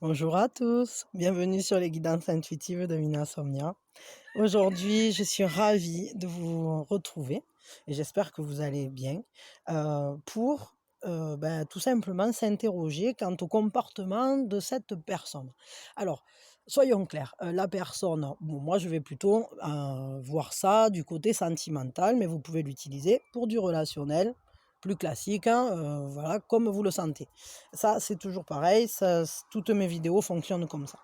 Bonjour à tous, bienvenue sur les guidances intuitives de Mina Somnia. Aujourd'hui, je suis ravie de vous retrouver et j'espère que vous allez bien pour tout simplement s'interroger quant au comportement de cette personne. Alors, soyons clairs, la personne, bon, moi je vais plutôt voir ça du côté sentimental, mais vous pouvez l'utiliser pour du relationnel, plus classique, hein, voilà, comme vous le sentez. Ça, c'est toujours pareil, toutes mes vidéos fonctionnent comme ça.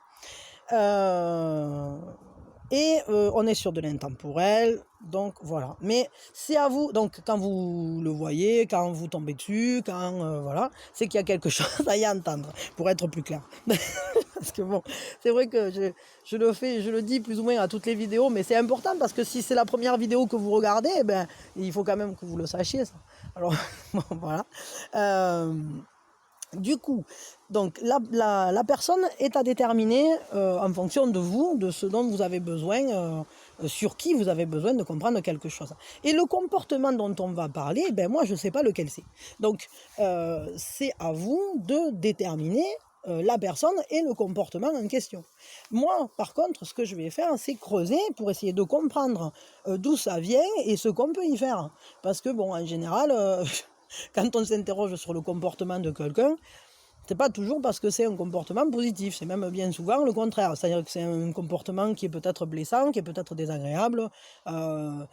On est sur de l'intemporel, donc voilà. Mais c'est à vous, donc quand vous le voyez, quand vous tombez dessus, quand voilà, c'est qu'il y a quelque chose à y entendre, pour être plus clair. Parce que bon, c'est vrai que je le dis plus ou moins à toutes les vidéos, mais c'est important parce que si c'est la première vidéo que vous regardez, eh ben, il faut quand même que vous le sachiez, ça. Alors, bon, voilà. Euh, du coup, donc la personne est à déterminer en fonction de vous, de ce dont vous avez besoin, sur qui vous avez besoin de comprendre quelque chose. Et le comportement dont on va parler, ben moi je ne sais pas lequel c'est. Donc c'est à vous de déterminer la personne et le comportement en question. Moi, par contre, ce que je vais faire, c'est creuser pour essayer de comprendre d'où ça vient et ce qu'on peut y faire. Parce que bon, en général, quand on s'interroge sur le comportement de quelqu'un, c'est pas toujours parce que c'est un comportement positif, c'est même bien souvent le contraire. C'est-à-dire que c'est un comportement qui est peut-être blessant, qui est peut-être désagréable, euh,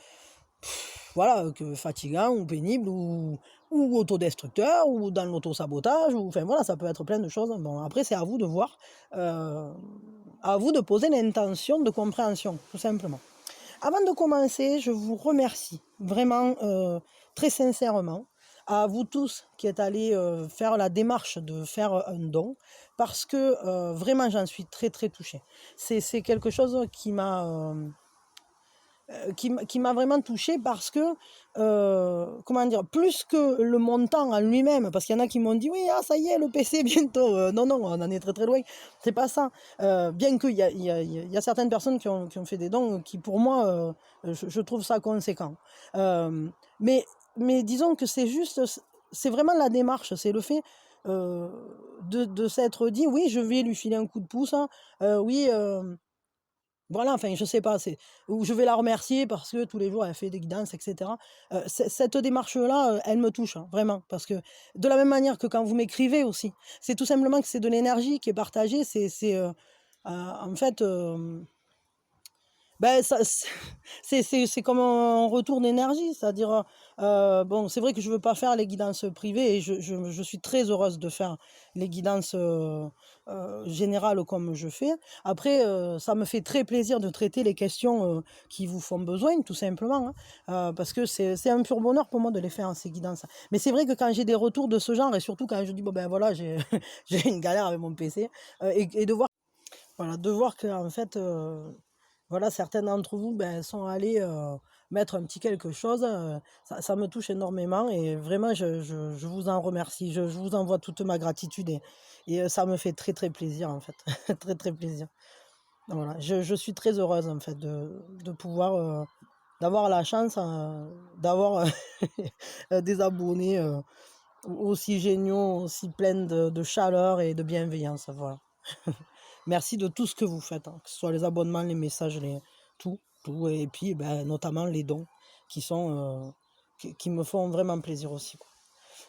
voilà, que fatigant ou pénible ou autodestructeur ou dans l'autosabotage, ou enfin voilà, ça peut être plein de choses. Bon, après c'est à vous de voir, à vous de poser l'intention de compréhension, tout simplement. Avant de commencer, je vous remercie vraiment très sincèrement à vous tous qui êtes allés faire la démarche de faire un don parce que vraiment j'en suis très très touchée. C'est quelque chose qui m'a vraiment touchée parce que, comment dire, plus que le montant en lui-même, parce qu'il y en a qui m'ont dit oui, ah, ça y est, le PC bientôt. Non, non, on en est très très loin. C'est pas ça. Bien qu'il y a certaines personnes qui ont fait des dons qui, pour moi, je trouve ça conséquent. Euh, mais, mais disons que c'est juste, c'est vraiment la démarche, c'est le fait. euh, de s'être dit oui, je vais lui filer un coup de pouce, hein. Oui, voilà, enfin, je sais pas, ou je vais la remercier parce que tous les jours elle fait des guidances, et cetera. Cette démarche-là, elle me touche, hein, vraiment, parce que de la même manière que quand vous m'écrivez aussi, c'est tout simplement que c'est de l'énergie qui est partagée, en fait, ben, ça, c'est comme un retour d'énergie, c'est-à-dire, bon, c'est vrai que je veux pas faire les guidances privées et je suis très heureuse de faire les guidances générales comme je fais. Après, ça me fait très plaisir de traiter les questions qui vous font besoin, tout simplement, hein, parce que c'est un pur bonheur pour moi de les faire, ces guidances. Mais c'est vrai que quand j'ai des retours de ce genre, et surtout quand je dis, bon ben voilà, j'ai une galère avec mon PC, et de voir, voilà, de voir que, en fait, voilà, certains d'entre vous ben, sont allés mettre un petit quelque chose. Ça me touche énormément et vraiment, je vous en remercie. Je vous envoie toute ma gratitude et ça me fait très, très plaisir, en fait. Très, très plaisir. Voilà, je suis très heureuse, en fait, de pouvoir, d'avoir la chance d'avoir des abonnés aussi géniaux, aussi pleins de chaleur et de bienveillance. Voilà. Merci de tout ce que vous faites, hein, que ce soit les abonnements, les messages, tout, tout, et puis ben, notamment les dons qui sont qui me font vraiment plaisir aussi, quoi.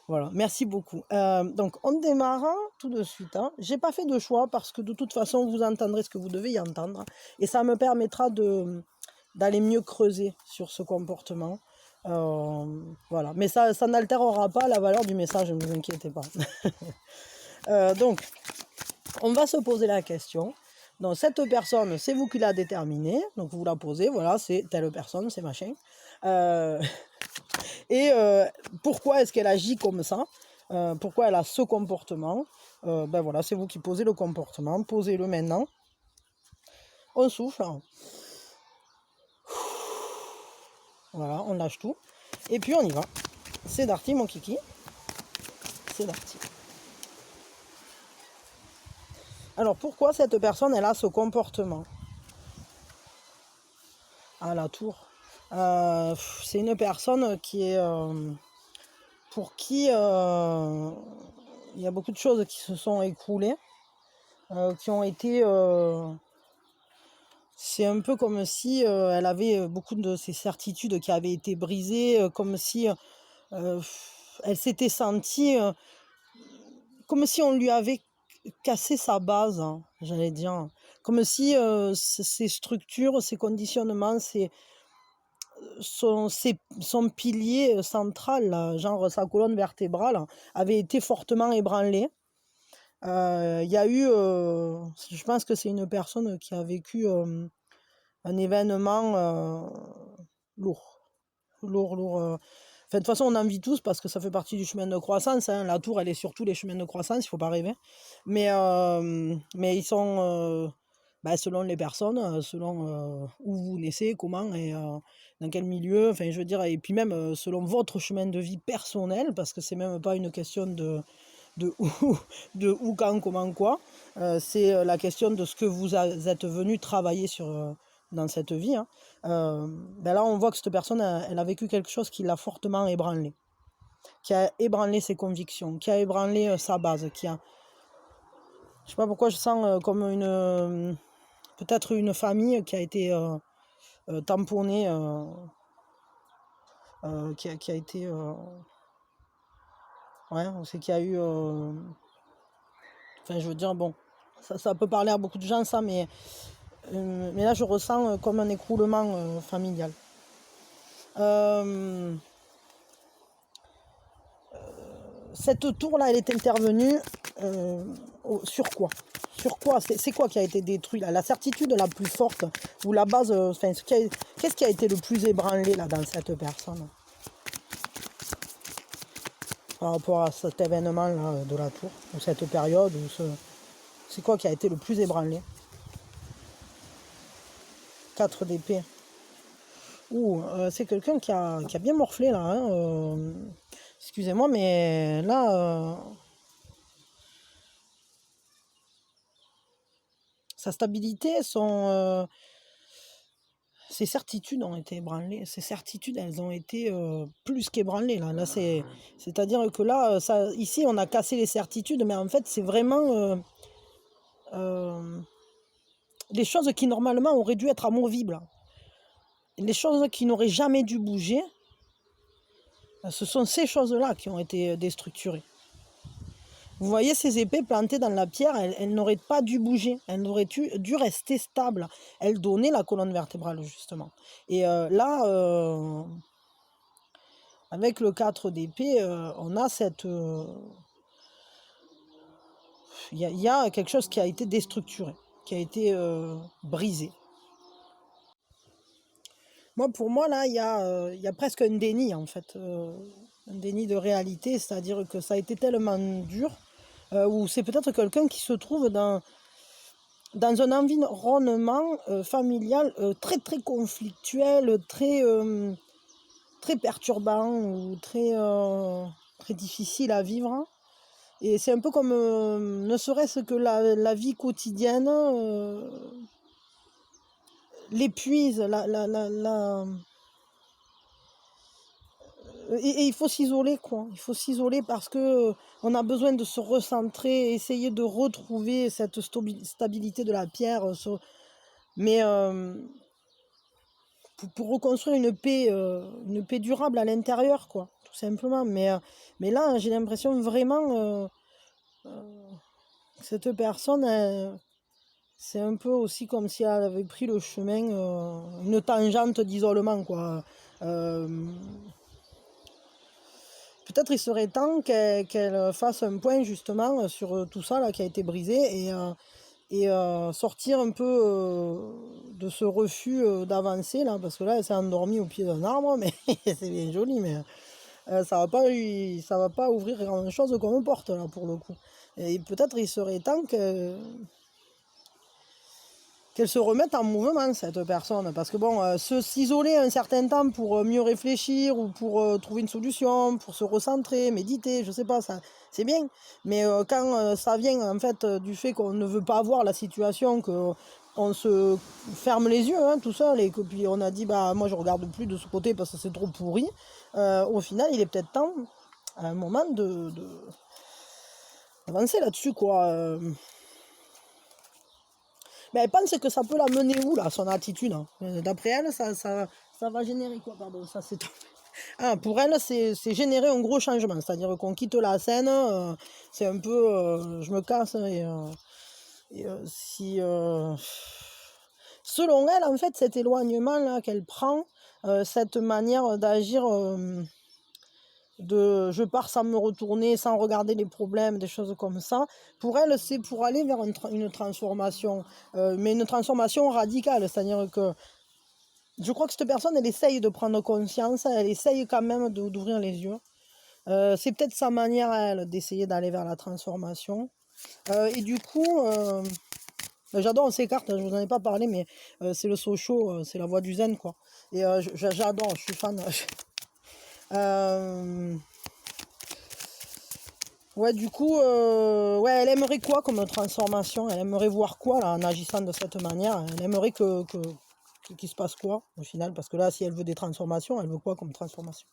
Voilà, merci beaucoup. Donc on démarre hein, tout de suite, hein. J'ai pas fait de choix parce que de toute façon vous entendrez ce que vous devez y entendre et ça me permettra d'aller mieux creuser sur ce comportement. Voilà, mais ça n'altérera pas la valeur du message, ne vous inquiétez pas. Donc on va se poser la question. Donc cette personne, c'est vous qui la déterminez. Donc vous la posez, voilà, c'est telle personne, c'est machin. Euh, et pourquoi est-ce qu'elle agit comme ça? Pourquoi elle a ce comportement? Ben voilà, c'est vous qui posez le comportement. Posez-le maintenant. On souffle. Voilà, on lâche tout. Et puis on y va. C'est Darty, mon kiki. C'est Darty. Alors pourquoi cette personne, elle a ce comportement? À la tour. C'est une personne qui est... pour qui il y a beaucoup de choses qui se sont écroulées. qui ont été... c'est un peu comme si elle avait beaucoup de ses certitudes qui avaient été brisées, comme si euh, elle s'était sentie, comme si on lui avait cassé sa base, hein, j'allais dire. Comme si ces structures, ces conditionnements, son pilier central, là, genre sa colonne vertébrale, avait été fortement ébranlé. Il y a eu, je pense que c'est une personne qui a vécu un événement lourd, lourd. Enfin, de toute façon, on en vit tous parce que ça fait partie du chemin de croissance, hein. La tour, elle est sur tous les chemins de croissance, il ne faut pas rêver. Mais ils sont, selon les personnes, selon où vous naissez, comment et dans quel milieu, enfin, je veux dire, et puis même selon votre chemin de vie personnel, parce que c'est même pas une question de où, de où, quand, comment, quoi. C'est la question de ce que vous êtes venu travailler dans cette vie, hein. Là, on voit que cette personne, elle a vécu quelque chose qui l'a fortement ébranlé, qui a ébranlé ses convictions, qui a ébranlé sa base, je sais pas pourquoi je sens comme peut-être une famille qui a été tamponnée, qui a été... ouais, c'est qu'il y a eu... Enfin, je veux dire, bon, ça peut parler à beaucoup de gens, ça, mais là, je ressens comme un écroulement familial. Cette tour-là, elle est intervenue sur quoi? Sur quoi? C'est quoi qui a été détruit là? La certitude la plus forte ou la base, qu'est-ce qui a été le plus ébranlé là dans cette personne par rapport à cet événement là de la tour, ou cette période, c'est quoi qui a été le plus ébranlé? 4 d'épée. Ouh, c'est quelqu'un qui a bien morflé là, hein, excusez-moi, mais là, sa stabilité, ses certitudes ont été ébranlées. Ses certitudes, elles ont été plus qu'ébranlées. Là c'est-à-dire que là, ici, on a cassé les certitudes, mais en fait, c'est vraiment les choses qui, normalement, auraient dû être amovibles. Les choses qui n'auraient jamais dû bouger, ce sont ces choses-là qui ont été déstructurées. Vous voyez ces épées plantées dans la pierre, elles n'auraient pas dû bouger, elles auraient dû rester stables. Elles donnaient la colonne vertébrale, justement. Et là, avec le 4 d'épée, on a cette... Il y a quelque chose qui a été déstructuré, qui a été brisé. Pour moi, là, il y a presque un déni, en fait. Un déni de réalité, c'est-à-dire que ça a été tellement dur, ou c'est peut-être quelqu'un qui se trouve dans un environnement familial très très conflictuel, très perturbant ou très difficile à vivre. Et c'est un peu comme, ne serait-ce que la vie quotidienne l'épuise, et il faut s'isoler, quoi. Il faut s'isoler parce que on a besoin de se recentrer, essayer de retrouver cette stabilité de la pierre. Mais pour reconstruire une paix durable à l'intérieur, quoi, tout simplement. Mais là, j'ai l'impression vraiment que cette personne, c'est un peu aussi comme si elle avait pris le chemin, une tangente d'isolement, quoi. Peut-être il serait temps qu'elle fasse un point justement sur tout ça là qui a été brisé et sortir un peu de ce refus d'avancer là, parce que là elle s'est endormie au pied d'un arbre, mais c'est bien joli, mais ça va pas ouvrir grand chose comme porte là pour le coup. Et peut-être il serait temps qu'elle se remette en mouvement, cette personne. Parce que bon, s'isoler un certain temps pour mieux réfléchir ou pour trouver une solution, pour se recentrer, méditer, je sais pas, ça, c'est bien. Mais quand ça vient en fait du fait qu'on ne veut pas voir la situation, qu'on se ferme les yeux tout seul et que puis on a dit bah moi je regarde plus de ce côté parce que c'est trop pourri, au final il est peut-être temps à un moment d'avancer là-dessus, quoi. Mais elle pense que ça peut la mener où, là, son attitude, hein. D'après elle, ça va générer quoi, pardon, ça c'est... Ah, pour elle, c'est générer un gros changement, c'est-à-dire qu'on quitte la scène, c'est un peu, je me casse, si... Selon elle, en fait, cet éloignement-là qu'elle prend, cette manière d'agir... je pars sans me retourner, sans regarder les problèmes, des choses comme ça. Pour elle, c'est pour aller vers une transformation, mais une transformation radicale. C'est-à-dire que je crois que cette personne, elle essaye de prendre conscience, elle essaye quand même d'ouvrir les yeux. C'est peut-être sa manière à elle d'essayer d'aller vers la transformation. Et du coup, j'adore ces cartes, je vous en ai pas parlé, mais c'est le Sochaux, c'est la voix du zen, quoi. Et j'adore, je suis fan. Ouais, du coup, ouais, elle aimerait quoi comme transformation? Elle aimerait voir quoi, là, en agissant de cette manière? Elle aimerait qu'il se passe quoi, au final? Parce que là, si elle veut des transformations, elle veut quoi comme transformation?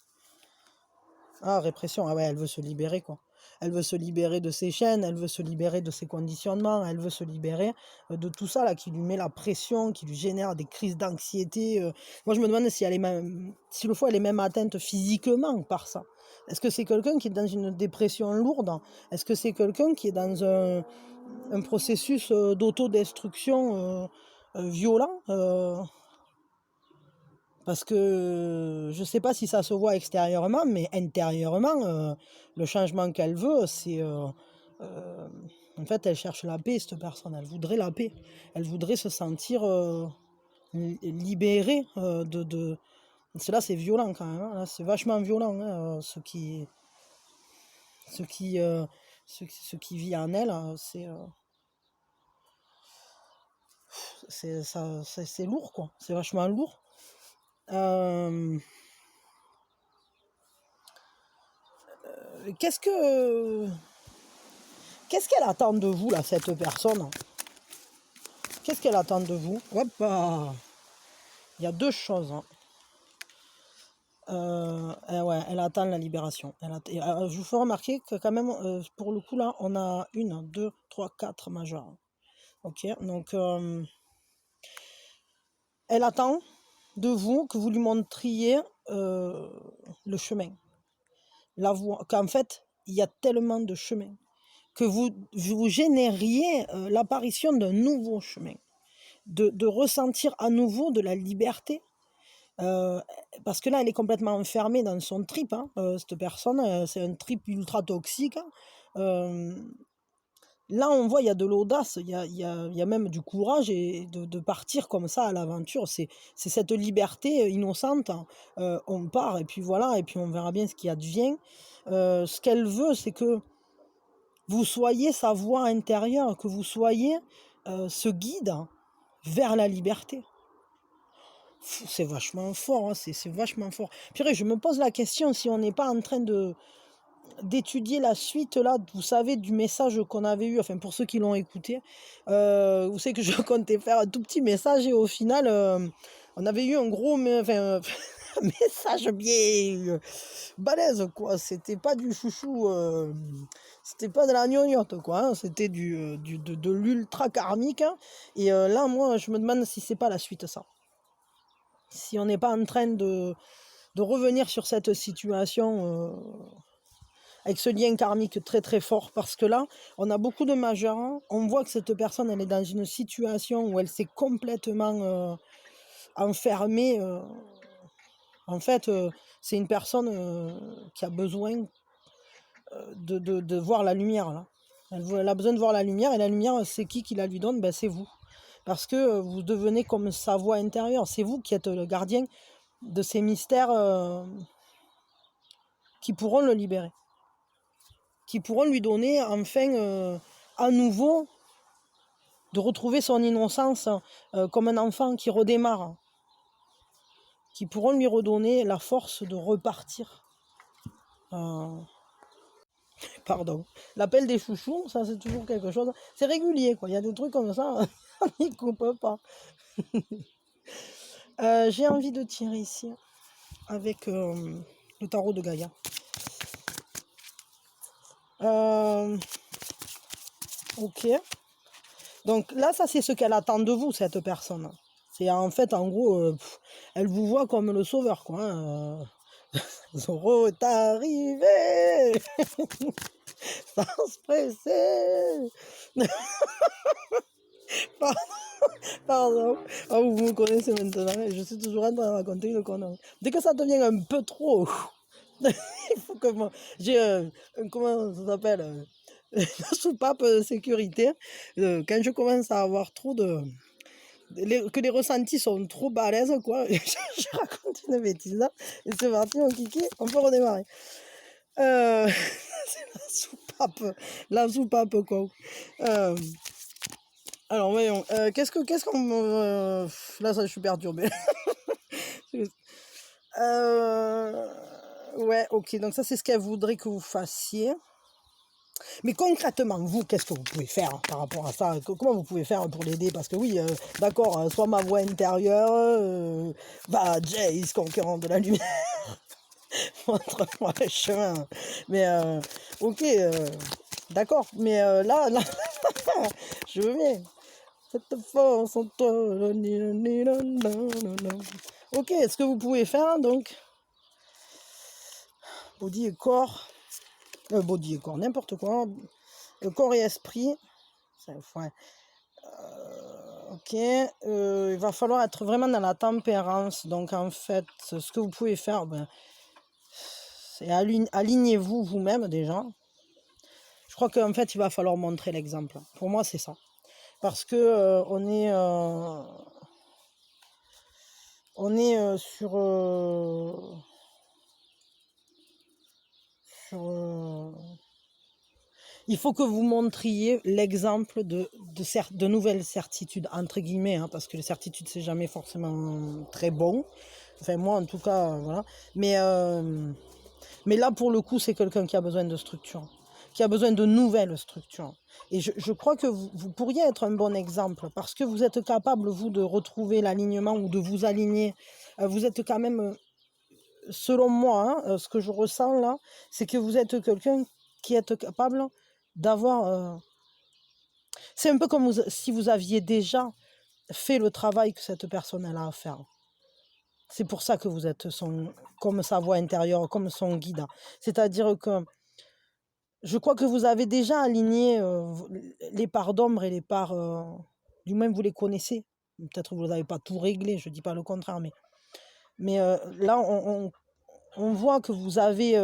Ah, répression, ah ouais, elle veut se libérer, quoi. Elle veut se libérer de ses chaînes, elle veut se libérer de ses conditionnements, elle veut se libérer de tout ça, là, qui lui met la pression, qui lui génère des crises d'anxiété. Moi, je me demande si elle est même, si le fois elle est même atteinte physiquement par ça. Est-ce que c'est quelqu'un qui est dans une dépression lourde? Est-ce que c'est quelqu'un qui est dans un processus d'autodestruction violent? Parce que je ne sais pas si ça se voit extérieurement, mais intérieurement, le changement qu'elle veut, c'est... en fait, elle cherche la paix, cette personne. Elle voudrait la paix. Elle voudrait se sentir libérée de... Cela, c'est violent quand même, hein. C'est vachement violent, hein, ce qui vit en elle, c'est lourd, quoi. C'est vachement lourd. Qu'est-ce qu'elle attend de vous, là, cette personne? Qu'est-ce qu'elle attend de vous? Hop, il y a deux choses, hein. Ouais, elle attend la libération. Je vous fais remarquer que quand même, pour le coup, là, on a 1, 2, 3, 4 majeurs. Ok, donc elle attend de vous que vous lui montriez le chemin, la voie, qu'en fait, il y a tellement de chemins, que vous génériez l'apparition d'un nouveau chemin, de ressentir à nouveau de la liberté. Parce que là, elle est complètement enfermée dans son trip, hein, cette personne, c'est un trip ultra toxique, hein. Là, on voit, il y a de l'audace, il y a même du courage et de partir comme ça à l'aventure. C'est cette liberté innocente, hein. On part et puis voilà, et puis on verra bien ce qui advient. Ce qu'elle veut, c'est que vous soyez sa voix intérieure, que vous soyez ce guide vers la liberté. C'est vachement fort, hein, c'est vachement fort. Purée, je me pose la question si on n'est pas en train d'étudier la suite, là, vous savez, du message qu'on avait eu, enfin pour ceux qui l'ont écouté. Vous savez que je comptais faire un tout petit message et au final, on avait eu un gros un message bien balèze, quoi. C'était pas du chouchou, c'était pas de la gnognotte, quoi, hein. C'était de l'ultra karmique, hein. Et là, moi, je me demande si c'est pas la suite, ça. Si on n'est pas en train de revenir sur cette situation avec ce lien karmique très très fort, parce que là, on a beaucoup de majeurs, hein. On voit que cette personne, elle est dans une situation où elle s'est complètement enfermée. En fait, c'est une personne qui a besoin de voir la lumière, là. Elle a besoin de voir la lumière, et la lumière, c'est qui la lui donne? Ben, c'est vous. Parce que vous devenez comme sa voix intérieure. C'est vous qui êtes le gardien de ces mystères qui pourront le libérer, qui pourront lui donner enfin à nouveau de retrouver son innocence comme un enfant qui redémarre, qui pourront lui redonner la force de repartir. Pardon. L'appel des chouchous, ça c'est toujours quelque chose. C'est régulier, quoi. Il y a des trucs comme ça, on n'y coupe pas. J'ai envie de tirer ici avec le tarot de Gaïa. Ok. Donc là, ça, c'est ce qu'elle attend de vous, cette personne. C'est en fait, en gros, elle vous voit comme le sauveur, quoi. Hein. Zoro est arrivé sans se presser. Pardon. Pardon. Ah, vous me connaissez maintenant, je suis toujours en train de raconter une connerie. Dès que ça devient un peu trop, il faut que moi, j'ai comment ça s'appelle une soupape sécurité. Quand je commence à avoir trop que les ressentis sont trop balèzes, quoi, je raconte une bêtise là, et c'est parti mon kiki, on peut redémarrer. C'est la soupape quoi. Alors voyons, qu'est-ce qu'on là ça je suis perturbée. Ouais, ok, donc ça c'est ce qu'elle voudrait que vous fassiez. Mais concrètement, vous, qu'est-ce que vous pouvez faire par rapport à ça? Comment vous pouvez faire pour l'aider? Parce que oui, d'accord, soit ma voix intérieure, bah Jace, conquérant de la lumière, montre-moi le chemin. Mais ok, d'accord, mais là, je veux bien. Cette force en toi. Ok, ce que vous pouvez faire, donc, body et corps, n'importe quoi, corps et esprit, ça, ouais. Ok, il va falloir être vraiment dans la tempérance. Donc en fait, ce que vous pouvez faire, c'est alignez-vous vous-même déjà. Je crois qu'en fait, il va falloir montrer l'exemple. Pour moi, c'est ça. Parce que on est sur il faut que vous montriez l'exemple de nouvelles certitudes, entre guillemets, hein, parce que les certitudes, c'est jamais forcément très bon. Enfin, moi, en tout cas, voilà. Mais là, pour le coup, c'est quelqu'un qui a besoin de structure, qui a besoin de nouvelles structures. Et je crois que vous pourriez être un bon exemple, parce que vous êtes capable, vous, de retrouver l'alignement ou de vous aligner. Vous êtes quand même, selon moi, hein, ce que je ressens là, c'est que vous êtes quelqu'un qui est capable d'avoir... c'est un peu comme si vous aviez déjà fait le travail que cette personne a à faire. C'est pour ça que vous êtes comme sa voix intérieure, comme son guide. C'est-à-dire que je crois que vous avez déjà aligné les parts d'ombre et les parts... du même, vous les connaissez. Peut-être que vous n'avez pas tout réglé, je ne dis pas le contraire. Mais là, on voit que vous avez...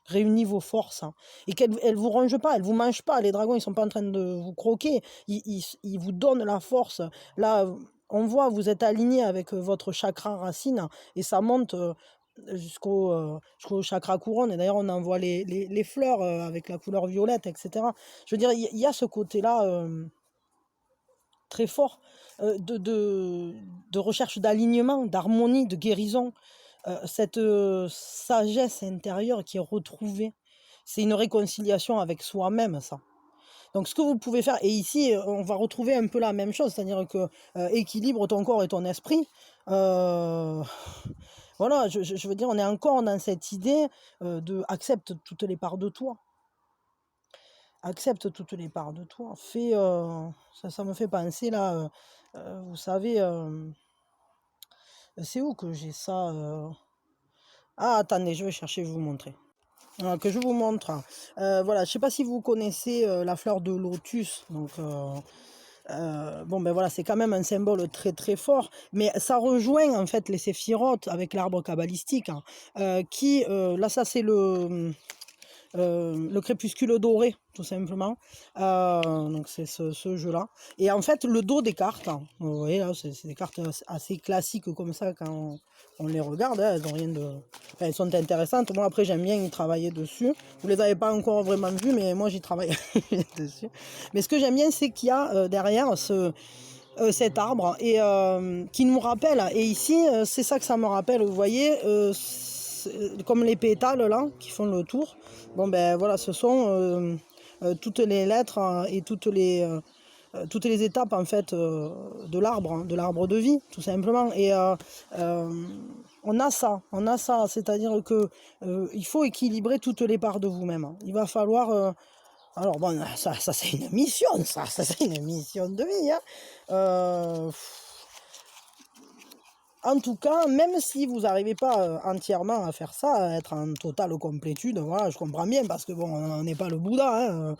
réuni vos forces, hein, et qu'elles ne vous rongent pas, elles ne vous mangent pas. Les dragons, ils ne sont pas en train de vous croquer, ils vous donnent la force. Là, on voit, vous êtes aligné avec votre chakra racine, et ça monte jusqu'au chakra couronne. Et d'ailleurs, on en voit les fleurs avec la couleur violette, etc. Je veux dire, il y a ce côté-là très fort de recherche d'alignement, d'harmonie, de guérison. Cette sagesse intérieure qui est retrouvée, c'est une réconciliation avec soi-même, ça. Donc ce que vous pouvez faire, et ici on va retrouver un peu la même chose, c'est-à-dire que équilibre ton corps et ton esprit. Voilà, je veux dire, on est encore dans cette idée de accepte toutes les parts de toi. Accepte toutes les parts de toi. Fais, ça me fait penser là, vous savez, c'est où que j'ai ça Ah, attendez, je vais chercher, je vais vous montrer. Que je vous montre. Voilà, je ne sais pas si vous connaissez la fleur de lotus. Donc, bon, ben voilà, c'est quand même un symbole très très fort. Mais ça rejoint en fait les séphirotes avec l'arbre kabbalistique. Hein, là, ça c'est le crépuscule doré, tout simplement. Donc c'est ce jeu-là. Et en fait, le dos des cartes, hein, vous voyez là, c'est des cartes assez classiques comme ça quand on les regarde. Hein, elles ont rien de... Enfin, elles sont intéressantes. Moi, après, j'aime bien y travailler dessus. Vous les avez pas encore vraiment vues, mais moi, j'y travaille dessus. Mais ce que j'aime bien, c'est qu'il y a derrière cet arbre et qui nous rappelle. Et ici, c'est ça que ça me rappelle. Vous voyez, comme les pétales là qui font le tour. Bon ben voilà, ce sont toutes les lettres et toutes les étapes en fait de l'arbre de vie, tout simplement. Et on a ça, c'est-à-dire que il faut équilibrer toutes les parts de vous-même. Il va falloir Alors bon, ça c'est une mission, ça c'est une mission de vie, hein. En tout cas, même si vous n'arrivez pas entièrement à faire ça, à être en totale complétude, voilà, je comprends bien, parce que bon, on n'est pas le Bouddha, hein.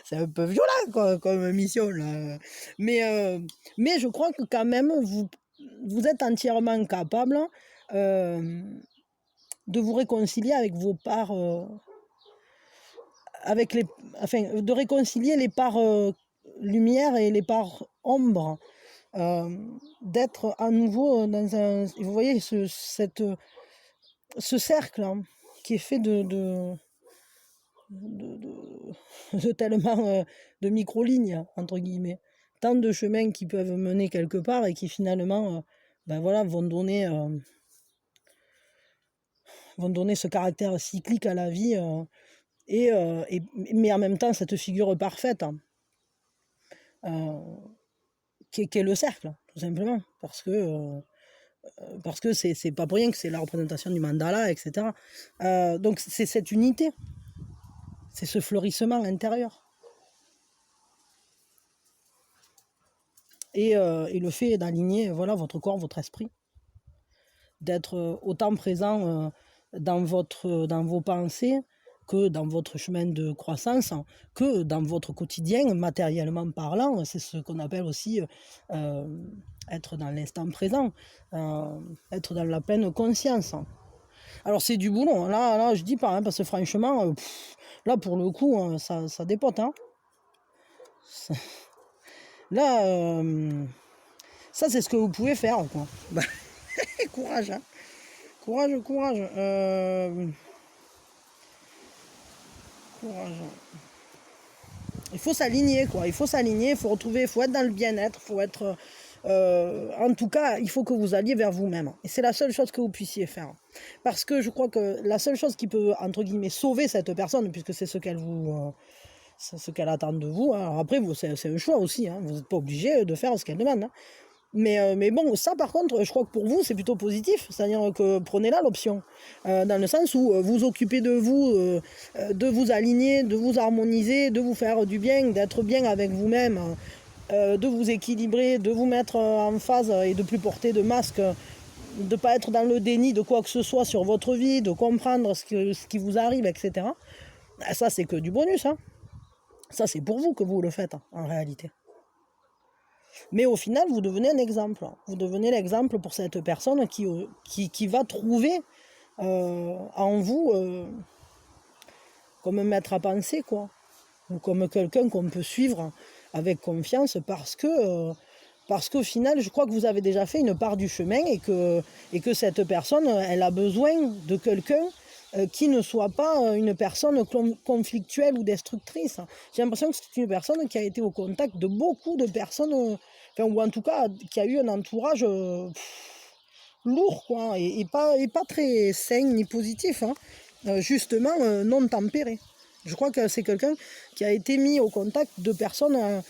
C'est un peu violent quoi, comme mission, là. Mais je crois que quand même, vous êtes entièrement capable euh, de vous réconcilier avec vos parts, avec les, enfin, de réconcilier les parts lumière et les parts ombre, euh, d'être à nouveau dans un, vous voyez, ce cercle hein, qui est fait de tellement de micro-lignes, entre guillemets. Tant de chemins qui peuvent mener quelque part et qui finalement ben voilà, vont donner ce caractère cyclique à la vie mais en même temps cette figure parfaite hein, qui est le cercle, tout simplement. Parce que c'est pas pour rien que c'est la représentation du mandala, etc. Donc c'est cette unité, c'est ce fleurissement intérieur. Et le fait d'aligner voilà, votre corps, votre esprit, d'être autant présent dans vos pensées que dans votre chemin de croissance, que dans votre quotidien, matériellement parlant. C'est ce qu'on appelle aussi être dans l'instant présent, être dans la pleine conscience. Alors c'est du boulot, là je dis pas, hein, parce que franchement, là pour le coup, ça dépote. Hein. Là, ça c'est ce que vous pouvez faire, quoi. Bah, courage, hein. Courage. Courage. Il faut s'aligner, quoi. Il faut s'aligner, il faut retrouver, il faut être dans le bien-être, il faut être... en tout cas, il faut que vous alliez vers vous-même. Et c'est la seule chose que vous puissiez faire. Parce que je crois que la seule chose qui peut, entre guillemets, sauver cette personne, puisque c'est ce qu'elle vous... c'est ce qu'elle attend de vous. Hein. Alors après, c'est un choix aussi. Hein. Vous n'êtes pas obligé de faire ce qu'elle demande. Hein. Mais bon, ça par contre, je crois que pour vous, c'est plutôt positif. C'est-à-dire que prenez-la l'option. Dans le sens où vous occupez de vous aligner, de vous harmoniser, de vous faire du bien, d'être bien avec vous-même, de vous équilibrer, de vous mettre en phase et de ne plus porter de masque, de ne pas être dans le déni de quoi que ce soit sur votre vie, de comprendre ce qui vous arrive, etc. Ça, c'est que du bonus. Hein. Ça, c'est pour vous que vous le faites, en réalité. Mais au final, vous devenez un exemple. Vous devenez l'exemple pour cette personne qui va trouver en vous comme un maître à penser, quoi. Ou comme quelqu'un qu'on peut suivre avec confiance parce qu'au final, je crois que vous avez déjà fait une part du chemin et que cette personne, elle a besoin de quelqu'un qui ne soit pas une personne conflictuelle ou destructrice. J'ai l'impression que c'est une personne qui a été au contact de beaucoup de personnes, ou en tout cas qui a eu un entourage lourd, quoi, et pas très sain ni positif, hein, justement non tempéré. Je crois que c'est quelqu'un qui a été mis au contact de personnes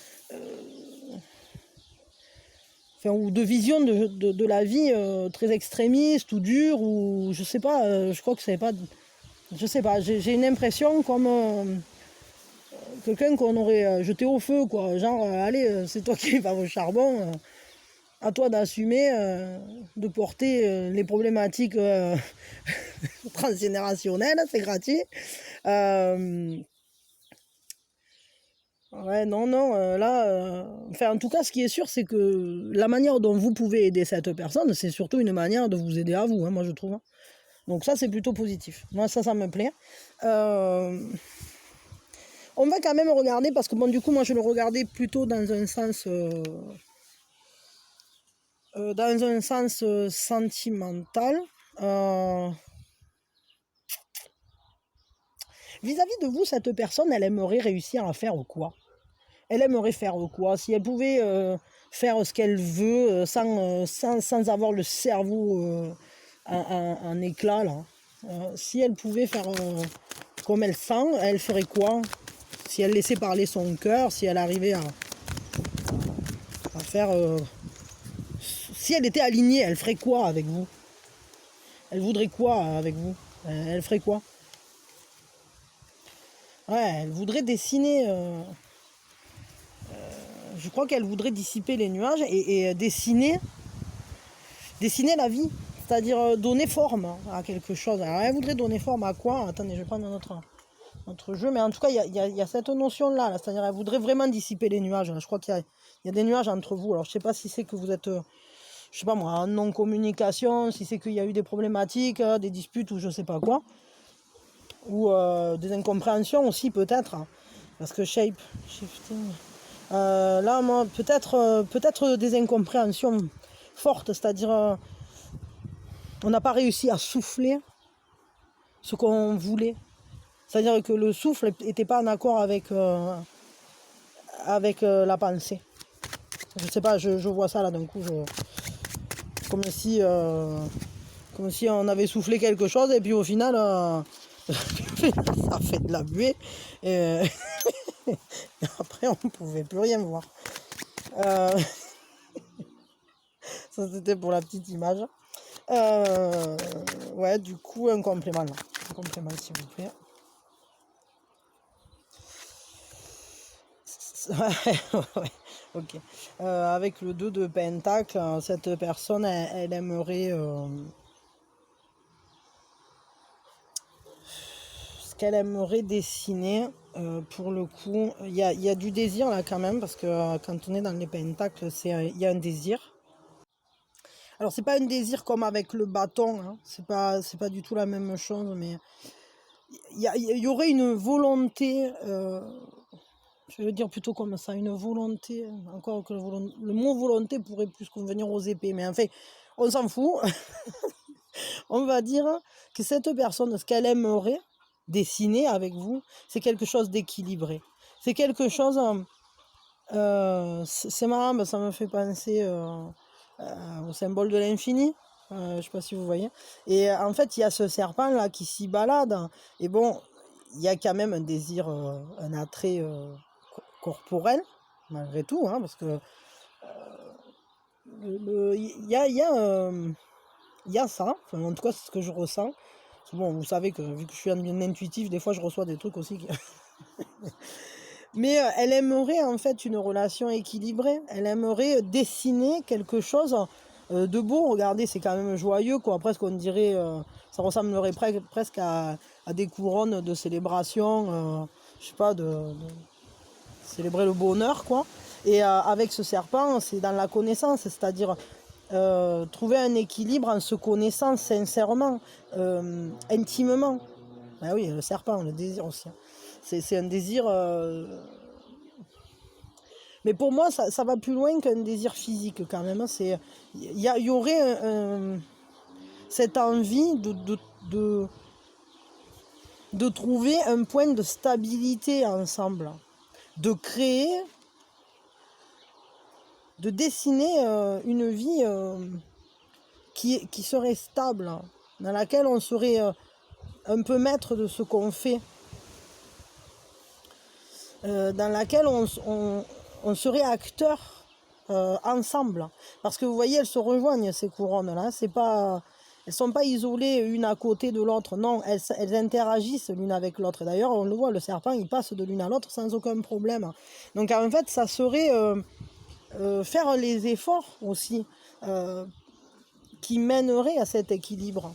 ou de visions de la vie très extrémistes ou dures, ou je sais pas, je crois que c'est pas... Je sais pas, j'ai une impression comme quelqu'un qu'on aurait jeté au feu, quoi. Genre, allez, c'est toi qui vas au charbon, à toi d'assumer, de porter les problématiques transgénérationnelles, c'est gratuit. Ouais, non, là... Enfin, en tout cas, ce qui est sûr, c'est que la manière dont vous pouvez aider cette personne, c'est surtout une manière de vous aider à vous, hein, moi je trouve. Hein. Donc ça, c'est plutôt positif. Moi, ça me plaît. On va quand même regarder, parce que bon, du coup, moi, je le regardais plutôt dans un sens sentimental. Vis-à-vis de vous, cette personne, elle aimerait réussir à faire quoi? Elle aimerait faire quoi? Si elle pouvait faire ce qu'elle veut sans avoir le cerveau en éclat, là. Si elle pouvait faire comme elle sent, elle ferait quoi? Si elle laissait parler son cœur, si elle arrivait à faire... si elle était alignée, elle ferait quoi avec vous? Elle voudrait quoi avec vous? Elle ferait quoi? Ouais, elle voudrait dessiner. Je crois qu'elle voudrait dissiper les nuages et dessiner la vie. C'est-à-dire donner forme à quelque chose. Alors elle voudrait donner forme à quoi? Attendez, je vais prendre notre jeu. Mais en tout cas, il y a cette notion-là. Là. C'est-à-dire elle voudrait vraiment dissiper les nuages. Là. Je crois qu'il y a des nuages entre vous. Alors je sais pas si c'est que vous êtes, je sais pas moi, en non-communication, si c'est qu'il y a eu des problématiques, des disputes ou je sais pas quoi. Ou des incompréhensions aussi peut-être. Hein. Parce que shifting... là, moi, peut-être des incompréhensions fortes. C'est-à-dire... on n'a pas réussi à souffler ce qu'on voulait. C'est-à-dire que le souffle n'était pas en accord avec la pensée. Je sais pas, je vois ça là d'un coup, comme si on avait soufflé quelque chose et puis au final, ça fait de la buée. Et après, on ne pouvait plus rien voir. Ça, c'était pour la petite image. Ouais, du coup, un complément là. Un complément, s'il vous plaît. Ouais, ok. Avec le 2 de Pentacle, cette personne, elle aimerait... ce qu'elle aimerait dessiner, pour le coup, il y a du désir là quand même, parce que quand on est dans les Pentacles, il y a un désir. Alors, c'est pas un désir comme avec le bâton, hein. C'est pas du tout la même chose, mais il y aurait une volonté... je veux dire plutôt comme ça, une volonté, encore que le mot volonté pourrait plus convenir aux épées, mais en fait, on s'en fout. On va dire que cette personne, ce qu'elle aimerait dessiner avec vous, c'est quelque chose d'équilibré. C'est quelque chose, c'est marrant, ça me fait penser au symbole de l'infini. Je ne sais pas si vous voyez. Et en fait, il y a ce serpent là qui s'y balade. Et bon, il y a quand même un désir, un attrait corporel, malgré tout, hein, parce que il y a ça, enfin, en tout cas c'est ce que je ressens. Bon, vous savez que vu que je suis un intuitif, des fois je reçois des trucs aussi. Mais elle aimerait en fait une relation équilibrée. Elle aimerait dessiner quelque chose de beau. Regardez, c'est quand même joyeux, quoi. Presque on dirait, ça ressemblerait presque à des couronnes de célébration, je sais pas, de célébrer le bonheur, quoi. Et avec ce serpent, c'est dans la connaissance, c'est-à-dire trouver un équilibre en se connaissant sincèrement, intimement. Ben oui, le serpent, le désir aussi. C'est un désir... mais pour moi, ça va plus loin qu'un désir physique quand même. Il y aurait cette envie de trouver un point de stabilité ensemble, de créer, de dessiner une vie qui serait stable, dans laquelle on serait un peu maître de ce qu'on fait, dans laquelle on serait acteur ensemble. Parce que vous voyez, elles se rejoignent, ces couronnes-là. Elles ne sont pas isolées une à côté de l'autre. Non, elles interagissent l'une avec l'autre. D'ailleurs, on le voit, le serpent, il passe de l'une à l'autre sans aucun problème. Donc en fait, ça serait faire les efforts aussi qui mèneraient à cet équilibre.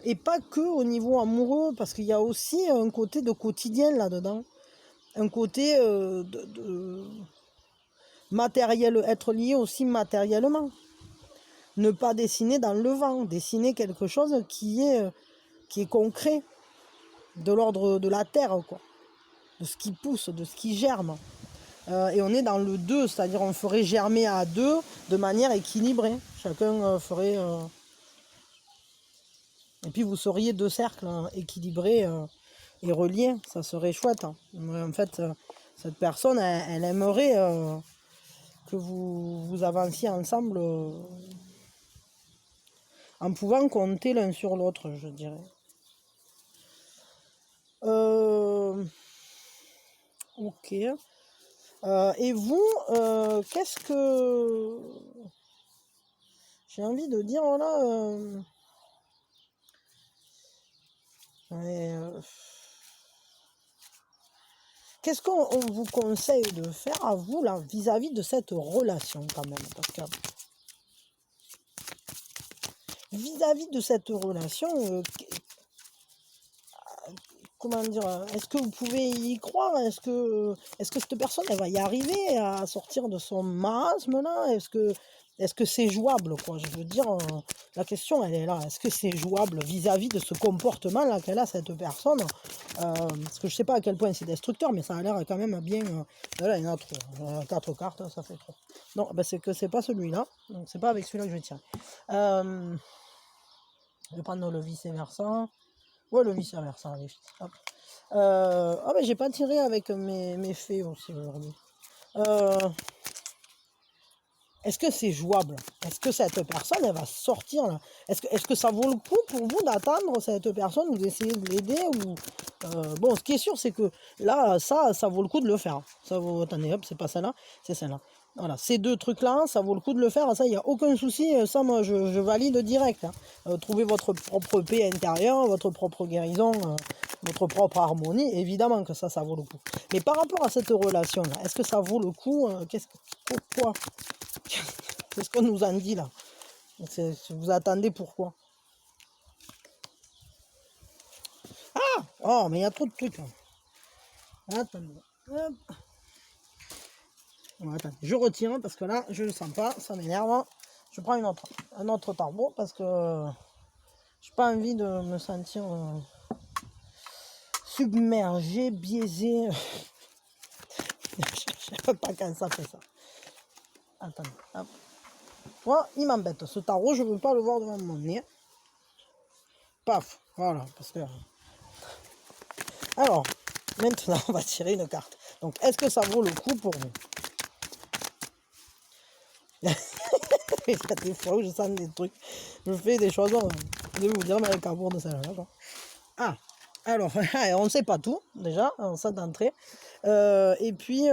Et pas que au niveau amoureux, parce qu'il y a aussi un côté de quotidien là-dedans. Un côté de matériel, être lié aussi matériellement. Ne pas dessiner dans le vent, dessiner quelque chose qui est concret, de l'ordre de la terre, quoi. De ce qui pousse, de ce qui germe. Et on est dans le 2, c'est-à-dire on ferait germer à deux de manière équilibrée. Chacun ferait... Et puis vous seriez deux cercles équilibrés et reliés, ça serait chouette. Hein. En fait, cette personne, elle aimerait que vous avanciez ensemble en pouvant compter l'un sur l'autre, je dirais. Ok. Et vous, qu'est-ce que... J'ai envie de dire, voilà... Et, qu'est-ce qu'on vous conseille de faire à vous là vis-à-vis de cette relation quand même? Parce que vis-à-vis de cette relation, comment dire, est-ce que vous pouvez y croire? Est-ce que cette personne, elle va y arriver à sortir de son marasme là? Est-ce que c'est jouable, quoi? Je veux dire, la question, elle est là. Est-ce que c'est jouable vis-à-vis de ce comportement là qu'elle a, cette personne? Parce que je sais pas à quel point c'est destructeur, mais ça a l'air quand même bien. Là, il y en a trop. 4 cartes, ça fait trop. Non, ben c'est que c'est pas celui-là. Donc c'est pas avec celui-là que je vais tirer. Je vais prendre le vice-versa. Ouais, le vice-versa, allez. Hop. Ah, mais j'ai pas tiré avec mes fées aussi aujourd'hui. Est-ce que c'est jouable? Est-ce que cette personne, elle va sortir là? Est-ce que ça vaut le coup pour vous d'attendre cette personne ou d'essayer de l'aider ou bon, ce qui est sûr, c'est que là, ça vaut le coup de le faire. Ça vaut, attendez, hop, c'est pas celle-là, c'est celle-là. Voilà, ces deux trucs-là, ça vaut le coup de le faire. Ça, il n'y a aucun souci. Ça, moi, je valide direct. Trouvez votre propre paix intérieure, votre propre guérison, votre propre harmonie. Évidemment que ça vaut le coup. Mais par rapport à cette relation-là, est-ce que ça vaut le coup? Pourquoi? C'est ce qu'on nous en dit là. Vous attendez pourquoi? Oh, mais il y a trop de trucs là. Attendez. Hop. Bon, attendez. Je retire parce que là, je ne le sens pas. Ça m'énerve. Je prends un autre tarot parce que j'ai pas envie de me sentir submergé, biaisé. Je sais pas quand ça fait ça. Attendez. Hop. Moi, il m'embête. Ce tarot, je ne veux pas le voir devant mon nez. Paf. Voilà. Parce que... Alors, maintenant, on va tirer une carte. Donc, est-ce que ça vaut le coup pour vous? Il y a des fois où je sens des trucs. Je fais des choses. Je vais vous dire, mais avec un de celle-là. Ah, alors, on ne sait pas tout, déjà, en ça d'entrée. Et puis,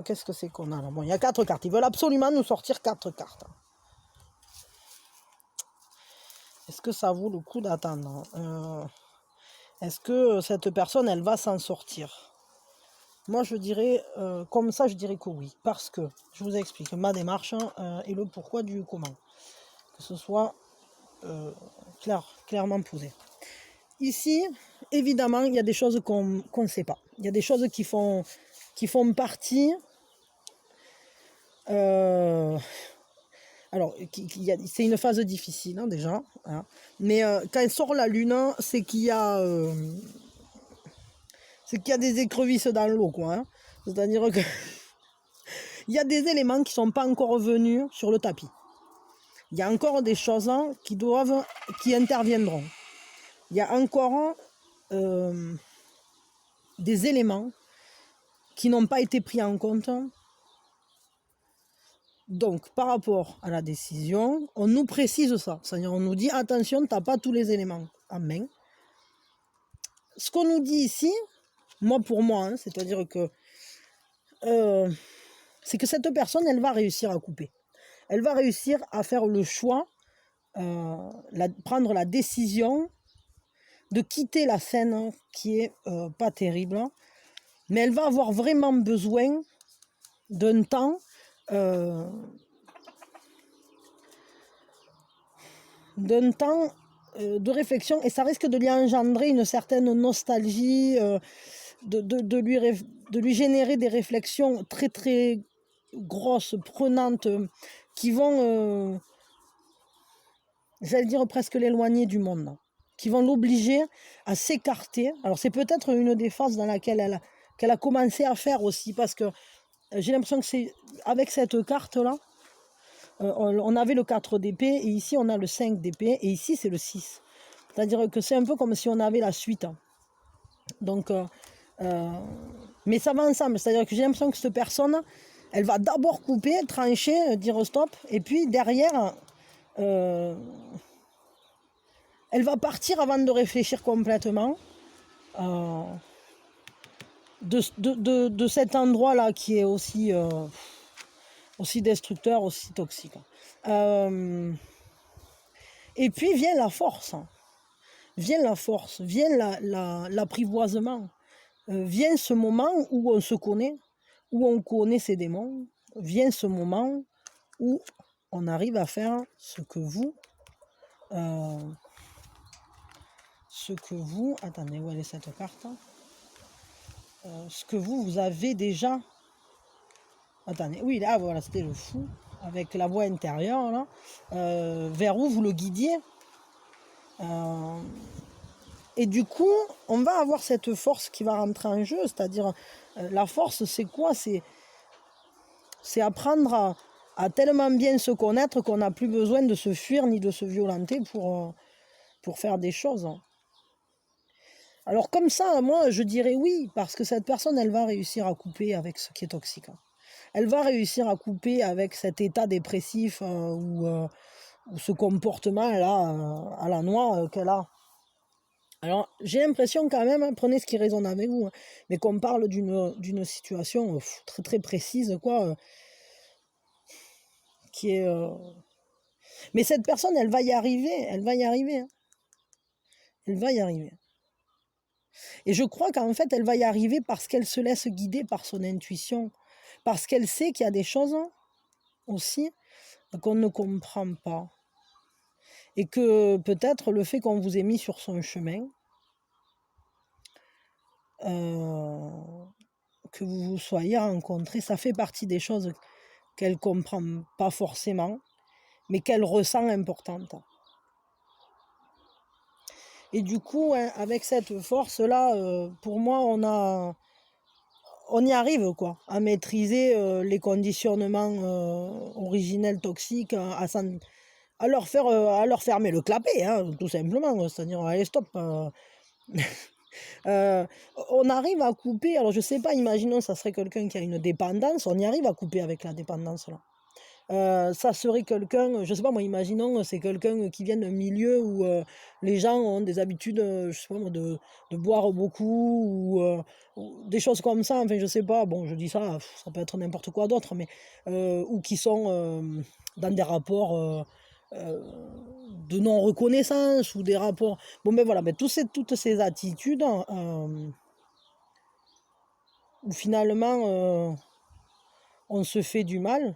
qu'est-ce que c'est qu'on a là? Bon, il y a 4 cartes. Ils veulent absolument nous sortir 4 cartes. Est-ce que ça vaut le coup d'attendre? Est-ce que cette personne, elle va s'en sortir? Moi, je dirais, comme ça, je dirais que oui. Parce que, je vous explique, ma démarche et le pourquoi du comment. Que ce soit clairement posé. Ici, évidemment, il y a des choses qu'on ne sait pas. Il y a des choses qui font partie... alors, c'est une phase difficile, hein, déjà. Hein. Mais quand sort la lune, c'est qu'il y a... des écrevisses dans l'eau, quoi. Hein. C'est-à-dire que... il y a des éléments qui ne sont pas encore venus sur le tapis. Il y a encore des choses qui interviendront. Il y a encore des éléments qui n'ont pas été pris en compte. Donc, par rapport à la décision, on nous précise ça. C'est-à-dire, on nous dit, attention, tu n'as pas tous les éléments en main. Ce qu'on nous dit ici, pour moi, hein, c'est-à-dire que c'est que cette personne, elle va réussir à couper. Elle va réussir à faire le choix, prendre la décision de quitter la scène qui est pas terrible. Mais elle va avoir vraiment besoin d'un temps de réflexion, et ça risque de lui engendrer une certaine nostalgie, de lui générer des réflexions très très grosses, prenantes, qui vont, j'allais dire, presque l'éloigner du monde, qui vont l'obliger à s'écarter. Alors c'est peut-être une des phases dans laquelle qu'elle a commencé à faire aussi, parce que j'ai l'impression que c'est avec cette carte-là, on avait le 4 d'épée, et ici on a le 5 d'épée, et ici c'est le 6. C'est-à-dire que c'est un peu comme si on avait la suite. Donc, mais ça va ensemble. C'est-à-dire que j'ai l'impression que cette personne, elle va d'abord couper, trancher, dire stop, et puis derrière, elle va partir avant de réfléchir complètement de cet endroit-là qui est aussi destructeur, aussi toxique. Et puis vient la force. vient la force, vient l'apprivoisement, vient ce moment où on se connaît, où on connaît ses démons, vient ce moment où on arrive à faire ce que vous, attendez, où elle est cette carte? Ce que vous avez déjà, attendez, oui, là, voilà, c'était le fou, avec la voix intérieure, là, vers où vous le guidiez. Et du coup, on va avoir cette force qui va rentrer en jeu, c'est-à-dire, la force, c'est quoi? C'est apprendre à tellement bien se connaître qu'on n'a plus besoin de se fuir ni de se violenter pour faire des choses. Alors comme ça, moi, je dirais oui, parce que cette personne, elle va réussir à couper avec ce qui est toxique. Elle va réussir à couper avec cet état dépressif ou ce comportement-là à la noix qu'elle a. Alors, j'ai l'impression quand même, hein, prenez ce qui résonne avec vous, hein, mais qu'on parle d'une situation très très précise, quoi, qui est... Mais cette personne, elle va y arriver, elle va y arriver, hein. Elle va y arriver. Et je crois qu'en fait, elle va y arriver parce qu'elle se laisse guider par son intuition, parce qu'elle sait qu'il y a des choses aussi qu'on ne comprend pas. Et que peut-être le fait qu'on vous ait mis sur son chemin, que vous vous soyez rencontrés, ça fait partie des choses qu'elle ne comprend pas forcément, mais qu'elle ressent importantes. Et du coup, hein, avec cette force-là, pour moi, on y arrive, quoi, à maîtriser les conditionnements originels toxiques, à leur fermer le clapet, hein, tout simplement. C'est-à-dire, allez, stop. On arrive à couper, alors je sais pas, imaginons ça serait quelqu'un qui a une dépendance, on y arrive à couper avec la dépendance là. Ça serait quelqu'un, je sais pas moi, imaginons c'est quelqu'un qui vient d'un milieu où les gens ont des habitudes, je sais pas moi, de boire beaucoup ou des choses comme ça, enfin je sais pas, bon je dis ça, ça peut être n'importe quoi d'autre, mais ou qui sont dans des rapports de non-reconnaissance ou des rapports... Bon ben voilà, ben, toutes ces attitudes où finalement on se fait du mal,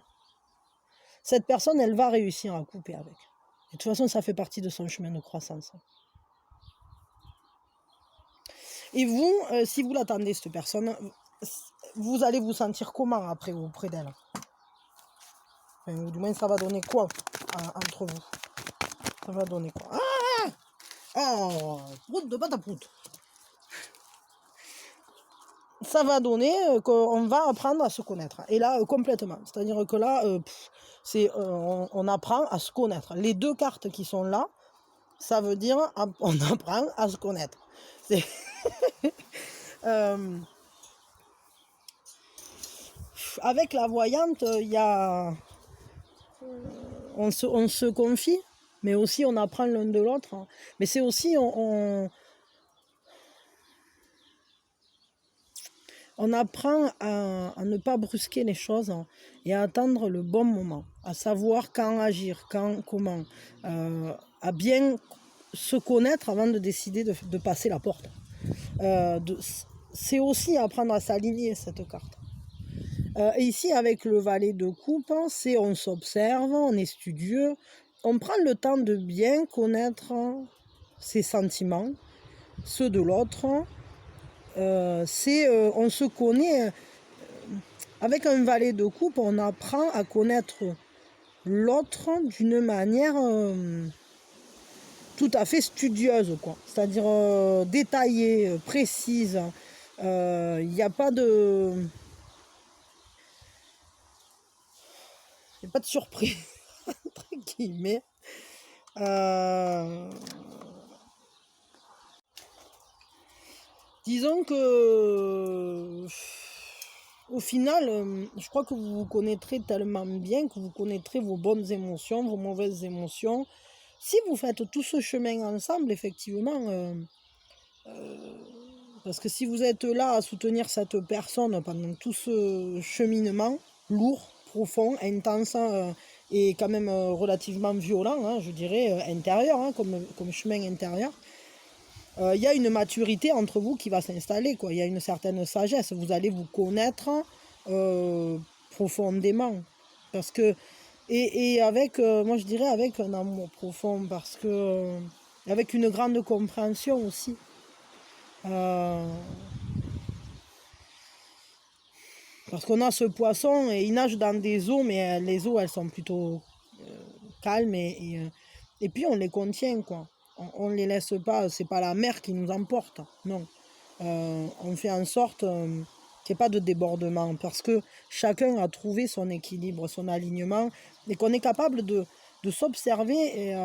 cette personne, elle va réussir à couper avec. Et de toute façon, ça fait partie de son chemin de croissance. Et vous, si vous l'attendez, cette personne, vous allez vous sentir comment après auprès d'elle? Enfin, ou du moins, ça va donner quoi entre vous? Ça va donner quoi? Oh, route de bataproute. Ça va donner qu'on va apprendre à se connaître. Et là, complètement. C'est-à-dire que là, on apprend à se connaître. Les deux cartes qui sont là, ça veut dire on apprend à se connaître. Avec la voyante, il y a... On se confie, mais aussi on apprend l'un de l'autre. Mais c'est aussi... On apprend à ne pas brusquer les choses et à attendre le bon moment, à savoir quand agir, quand, comment, à bien se connaître avant de décider de passer la porte. C'est aussi apprendre à s'aligner, cette carte. Et ici, avec le valet de coupe, c'est on s'observe, on est studieux, on prend le temps de bien connaître ses sentiments, ceux de l'autre. On se connaît. Avec un valet de coupe, on apprend à connaître l'autre d'une manière tout à fait studieuse, quoi. C'est-à-dire détaillée, précise. Il n'y a pas de... Il n'y a pas de surprise, entre guillemets. Disons que... Au final, je crois que vous vous connaîtrez tellement bien que vous connaîtrez vos bonnes émotions, vos mauvaises émotions. Si vous faites tout ce chemin ensemble, effectivement, parce que si vous êtes là à soutenir cette personne pendant tout ce cheminement lourd, profond, intense et quand même relativement violent, je dirais, intérieur, comme chemin intérieur, il y a une maturité entre vous qui va s'installer, quoi. Il y a une certaine sagesse. Vous allez vous connaître profondément. Parce que, et avec, moi je dirais avec un amour profond, parce que, avec une grande compréhension aussi. Euh, parce qu'on a ce poisson et il nage dans des eaux, mais les eaux elles sont plutôt calmes et puis on les contient, quoi. On ne les laisse pas, c'est pas la mer qui nous emporte, non. On fait en sorte qu'il n'y ait pas de débordement parce que chacun a trouvé son équilibre, son alignement et qu'on est capable de s'observer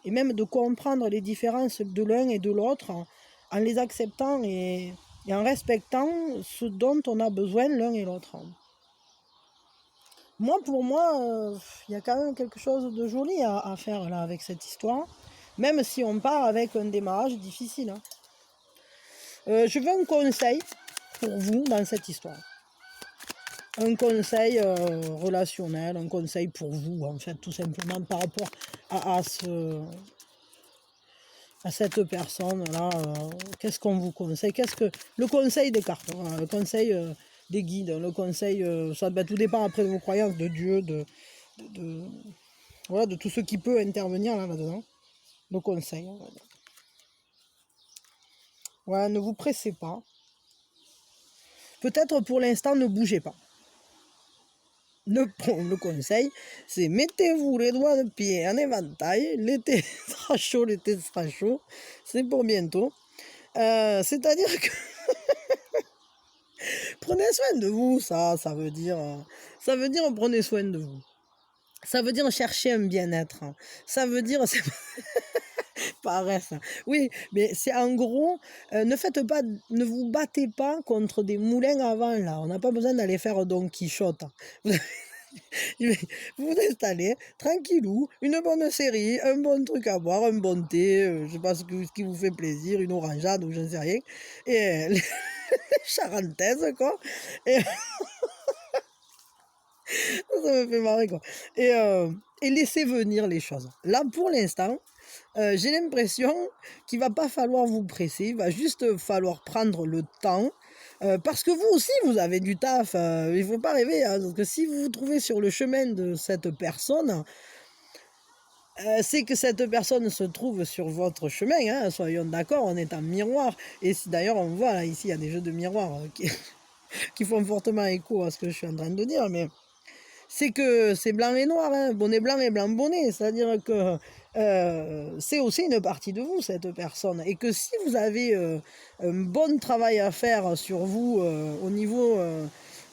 et même de comprendre les différences de l'un et de l'autre en les acceptant et en respectant ce dont on a besoin l'un et l'autre. Moi, pour moi, il y a quand même quelque chose de joli à faire là avec cette histoire, même si on part avec un démarrage difficile. Hein. Je veux un conseil pour vous dans cette histoire. Un conseil relationnel, un conseil pour vous, en fait, tout simplement par rapport à cette personne-là. Qu'est-ce qu'on vous conseille? Qu'est-ce que le conseil des cartes, voilà, le conseil des guides, le conseil, ça, tout dépend après de vos croyances, de Dieu, voilà, de tout ce qui peut intervenir là-dedans. Le conseil. Ouais, ne vous pressez pas. Peut-être pour l'instant, ne bougez pas. Le conseil, c'est mettez-vous les doigts de pied en éventail. L'été sera chaud, c'est pour bientôt. C'est-à-dire que prenez soin de vous, ça veut dire prenez soin de vous. Ça veut dire chercher un bien-être. Ça veut dire, c'est pareil ça. Oui, mais c'est en gros, ne vous battez pas contre des moulins à vent là. On n'a pas besoin d'aller faire Don Quichotte. Vous vous installez tranquillou, une bonne série, un bon truc à boire, un bon thé, je sais pas ce qui vous fait plaisir, une orangeade ou je ne sais rien. Et les charentaises quoi. Et ça me fait marrer quoi. Et laissez venir les choses. Là pour l'instant, j'ai l'impression qu'il va pas falloir vous presser, il va juste falloir prendre le temps. Parce que vous aussi, vous avez du taf. Il ne faut pas rêver. Hein, parce que si vous vous trouvez sur le chemin de cette personne, c'est que cette personne se trouve sur votre chemin. Hein, soyons d'accord, on est en miroir. Et si d'ailleurs on voit, là, ici, il y a des jeux de miroirs qui font fortement écho à ce que je suis en train de dire. Mais c'est que c'est blanc et noir, hein, bonnet blanc et blanc bonnet. C'est-à-dire que c'est aussi une partie de vous, cette personne. Et que si vous avez un bon travail à faire sur vous au niveau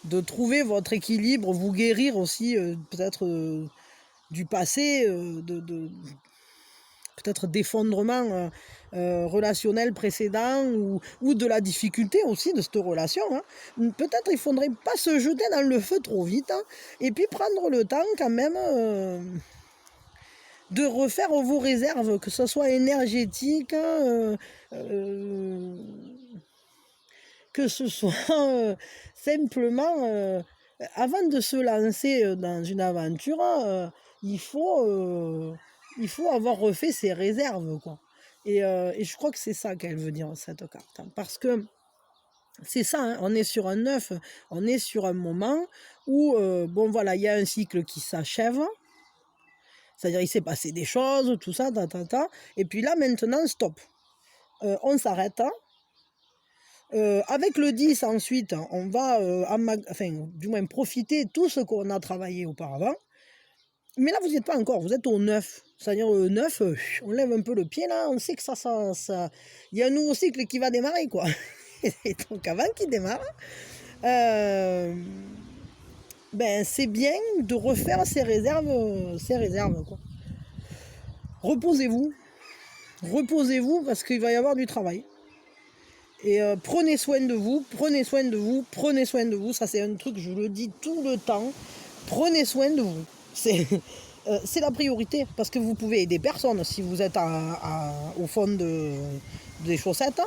de trouver votre équilibre, vous guérir aussi peut-être du passé, peut-être d'effondrement relationnel précédent ou de la difficulté aussi de cette relation. Hein. Peut-être il ne faudrait pas se jeter dans le feu trop vite hein, et puis prendre le temps quand même de refaire vos réserves, que ce soit énergétique, que ce soit simplement, avant de se lancer dans une aventure, il faut avoir refait ses réserves, quoi. Et je crois que c'est ça qu'elle veut dire, cette carte. Hein, parce que c'est ça, hein, on est sur un neuf, on est sur un moment où, bon voilà, il y a un cycle qui s'achève, c'est-à-dire il s'est passé des choses, tout ça, et puis là maintenant, stop. On s'arrête, hein. Avec le 10 ensuite, on va du moins profiter de tout ce qu'on a travaillé auparavant. Mais là, vous n'y êtes pas encore, vous êtes au 9. C'est-à-dire au 9, on lève un peu le pied là, on sait que ça. Il y a un nouveau cycle qui va démarrer, quoi. Et donc avant qu'il démarre, c'est bien de refaire ses réserves, quoi. Reposez-vous parce qu'il va y avoir du travail. Et prenez soin de vous, ça c'est un truc, je le dis tout le temps, prenez soin de vous. C'est la priorité, parce que vous pouvez aider personne si vous êtes au fond des chaussettes.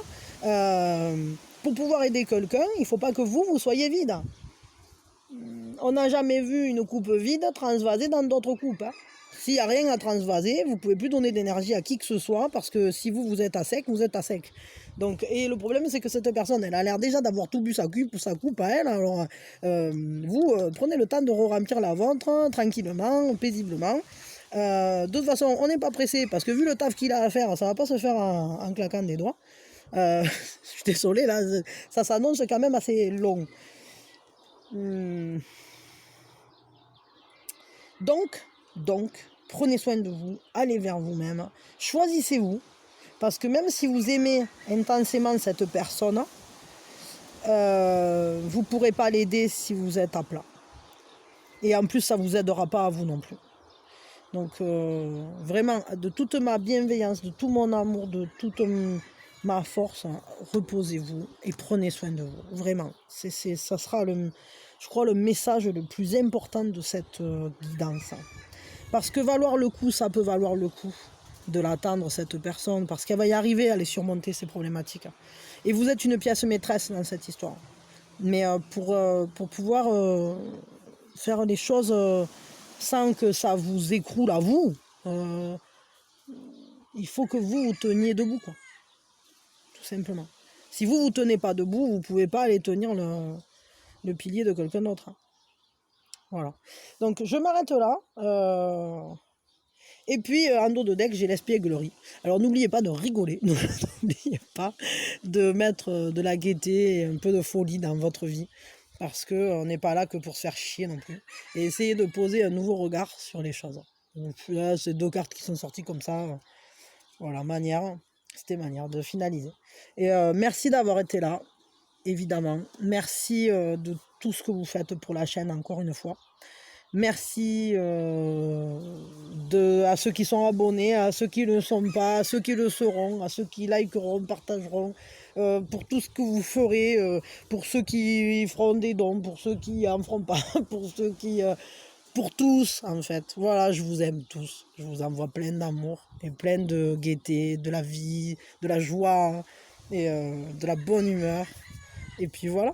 Pour pouvoir aider quelqu'un, il ne faut pas que vous soyez vide. On n'a jamais vu une coupe vide transvaser dans d'autres coupes. Hein. S'il n'y a rien à transvaser, vous ne pouvez plus donner de l'énergie à qui que ce soit, parce que si vous êtes à sec, vous êtes à sec. Donc, et le problème, c'est que cette personne, elle a l'air déjà d'avoir tout bu sa coupe à elle. Alors, vous, prenez le temps de remplir la vôtre, tranquillement, paisiblement. De toute façon, on n'est pas pressé, parce que vu le taf qu'il a à faire, ça ne va pas se faire en claquant des doigts. Je suis désolé, là, ça s'annonce quand même assez long. Donc, prenez soin de vous, allez vers vous-même, choisissez-vous, parce que même si vous aimez intensément cette personne, vous ne pourrez pas l'aider si vous êtes à plat. Et en plus, ça ne vous aidera pas à vous non plus. Donc, vraiment, de toute ma bienveillance, de tout mon amour, de toute ma force, reposez-vous et prenez soin de vous. Vraiment, ça sera, je crois, le message le plus important de cette guidance. Parce que valoir le coup, ça peut valoir le coup de l'attendre, cette personne, parce qu'elle va y arriver à les surmonter, ces problématiques. Et vous êtes une pièce maîtresse dans cette histoire. Mais pour pouvoir faire les choses sans que ça vous écroule à vous, il faut que vous teniez debout, quoi. Tout simplement. Si vous ne tenez pas debout, vous ne pouvez pas aller tenir le pilier de quelqu'un d'autre. Voilà. Donc je m'arrête là. Et puis en dos de deck, j'ai l'espièglerie. Alors n'oubliez pas de rigoler, n'oubliez pas de mettre de la gaieté et un peu de folie dans votre vie. Parce qu'on n'est pas là que pour se faire chier non plus. Et essayez de poser un nouveau regard sur les choses. Donc là, c'est 2 cartes qui sont sorties comme ça. Voilà, c'était manière de finaliser. Et merci d'avoir été là, évidemment. Merci de tout ce que vous faites pour la chaîne, encore une fois. Merci à ceux qui sont abonnés, à ceux qui ne le sont pas, à ceux qui le seront, à ceux qui likeront, partageront, pour tout ce que vous ferez, pour ceux qui feront des dons, pour ceux qui en feront pas, pour ceux qui... pour tous, en fait. Voilà, je vous aime tous. Je vous envoie plein d'amour et plein de gaieté, de la vie, de la joie et de la bonne humeur. Et puis voilà.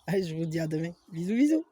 Allez, je vous dis à demain. Bisous, bisous.